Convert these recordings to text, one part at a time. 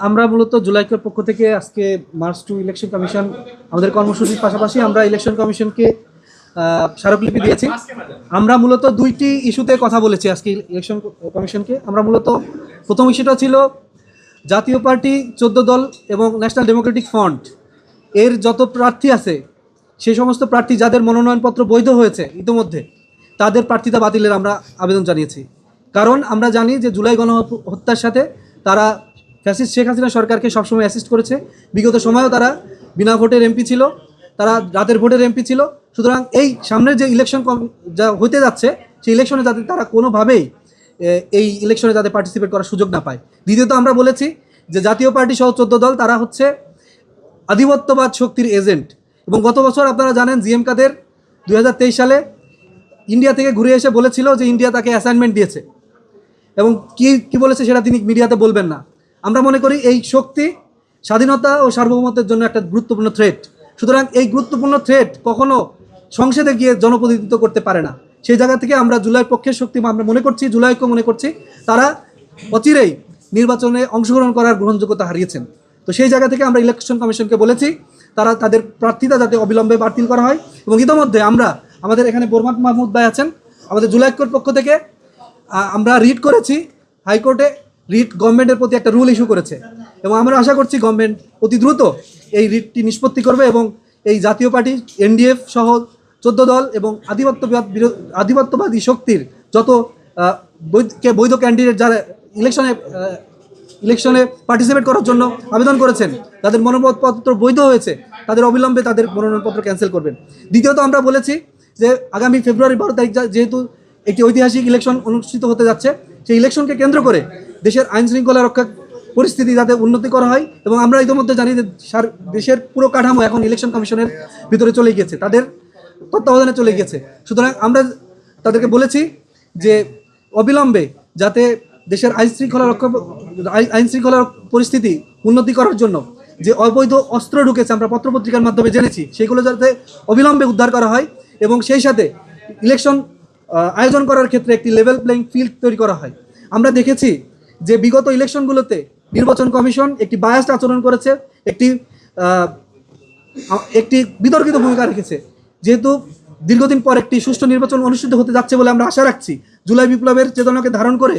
আমরা মূলত জুলাইকের পক্ষ থেকে আজকে মার্চ টু ইলেকশন কমিশন আমাদের কর্মসূচির পাশাপাশি আমরা ইলেকশন কমিশনকে স্মারকলিপি দিয়েছি। আমরা মূলত দুইটি ইস্যুতে কথা বলেছি আজকে ইলেকশন কমিশনকে। আমরা মূলত প্রথম ইস্যুটা ছিল জাতীয় পার্টি 14 দল এবং ন্যাশনাল ডেমোক্রেটিক ফ্রন্ট এর যত প্রার্থী আছে সেই সমস্ত প্রার্থী যাদের মনোনয়নপত্র বৈধ হয়েছে ইতিমধ্যে তাদের প্রার্থিতা বাতিলের আমরা আবেদন জানিয়েছি। কারণ আমরা জানি যে জুলাই গণহত্যার সাথে তারা ফ্যাসিস্ট শেখ হাসিনা সরকারকে সবসময় অ্যাসিস্ট করেছে। বিগত সময়েও তারা বিনা ভোটের এমপি ছিল, তারা রাতের ভোটের এমপি ছিল। সুতরাং এই সামনের যে ইলেকশন যা হতে যাচ্ছে সেই ইলেকশনে যাতে তারা কোনোভাবেই এই ইলেকশনে যাতে পার্টিসিপেট করার সুযোগ না পায়। দ্বিতীয়ত আমরা বলেছি যে জাতীয় পার্টি সহ 14 দল তারা হচ্ছে আধিপত্যবাদ শক্তির এজেন্ট। এবং গত বছর আপনারা জানেন জিএম কাদের 2023 সালে ইন্ডিয়া থেকে ঘুরে এসে বলেছিল যে ইন্ডিয়া তাকে অ্যাসাইনমেন্ট দিয়েছে এবং কি বলেছে সেটা তিনি মিডিয়াতে বলবেন না। আমরা মনে করি এই শক্তি স্বাধীনতা ও সার্বভৌমত্বের জন্য একটা গুরুত্বপূর্ণ থ্রেট। সুতরাং এই গুরুত্বপূর্ণ থ্রেট কখনো সংসদে গিয়ে জনপ্রতিনিধিত্ব করতে পারে না। সেই জায়গা থেকে আমরা জুলাই পক্ষের শক্তি আমরা মনে করছি, জুলাইকে মনে করছি তারা অচিরেই নির্বাচনে অংশগ্রহণ করার গ্রহণযোগ্যতা হারিয়েছেন। তো সেই জায়গা থেকে আমরা ইলেকশন কমিশনকে বলেছি তারা তাদের প্রার্থিতা যাতে অবিলম্বে বাতিল করা হয়। এবং ইতিমধ্যে আমাদের এখানে বোরমাত মাহমুদ ভাই আছেন, আমাদের জুলাইকোর পক্ষ থেকে আমরা রিট করেছি হাইকোর্টে। রিট গভর্নমেন্টের প্রতি একটা রুল ইস্যু করেছে এবং আমরা আশা করছি গভর্নমেন্ট অতি দ্রুত এই রিটটি নিষ্পত্তি করবে এবং এই জাতীয় পার্টি এনডিএফ সহ 14 দল এবং আধিপত্যবাদী শক্তির যত বৈধ ক্যান্ডিডেট যারা ইলেকশনে পার্টিসিপেট করার জন্য আবেদন করেছেন তাদের মনোনয়নপত্র বৈধ হয়েছে তাদের অবিলম্বে তাদের মনোনয়নপত্র ক্যান্সেল করবেন। দ্বিতীয়ত আমরা বলেছি যে আগামী ফেব্রুয়ারি 12 তারিখ যেহেতু একটি ঐতিহাসিক ইলেকশন অনুষ্ঠিত হতে যাচ্ছে সেই ইলেকশনকে কেন্দ্র করে দেশের আইন শৃঙ্খলা রক্ষা পরিস্থিতি যাতে উন্নতি করা হয়। এবং আমরা ইতিমধ্যে জানি যে দেশের পুরো কাঠামো এখন ইলেকশন কমিশনের ভিতরে চলে গিয়েছে, তাদের তত্ত্বাবধানে চলে গিয়েছে। সুতরাং আমরা তাদেরকে বলেছি যে অবিলম্বে যাতে দেশের আইন শৃঙ্খলা পরিস্থিতি উন্নতি করার জন্য যে অবৈধ অস্ত্র ঢুকেছে আমরা পত্রপত্রিকার মাধ্যমে জেনেছি সেগুলো যাতে অবিলম্বে উদ্ধার করা হয় এবং সেই সাথে ইলেকশন আয়োজন করার ক্ষেত্রে একটি লেভেল প্লেইং ফিল্ড তৈরি করা হয়। আমরা দেখেছি যে বিগত ইলেকশনগুলোতে নির্বাচন কমিশন একটি বায়াসড আচরণ করেছে, একটি বিতর্কিত ভূমিকা রেখেছে। যেহেতু দীর্ঘদিন পর একটি সুষ্ঠু নির্বাচন অনুষ্ঠিত হতে যাচ্ছে বলে আমরা আশা রাখছি, জুলাই বিপ্লবের চেতনাকে ধারণ করে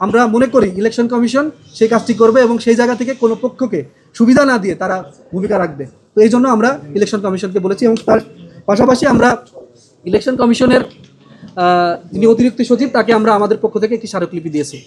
আমরা মনে করি ইলেকশন কমিশন সেই কাজটি করবে এবং সেই জায়গা থেকে কোনো পক্ষকে সুবিধা না দিয়ে তারা ভূমিকা রাখবে। তো এই জন্য আমরা ইলেকশন কমিশনকে বলেছি এবং তার পাশাপাশি আমরা ইলেকশন কমিশনের যিনি অতিরিক্ত সচিব তাকে আমরা আমাদের পক্ষ থেকে একটি স্মারকলিপি দিয়েছি।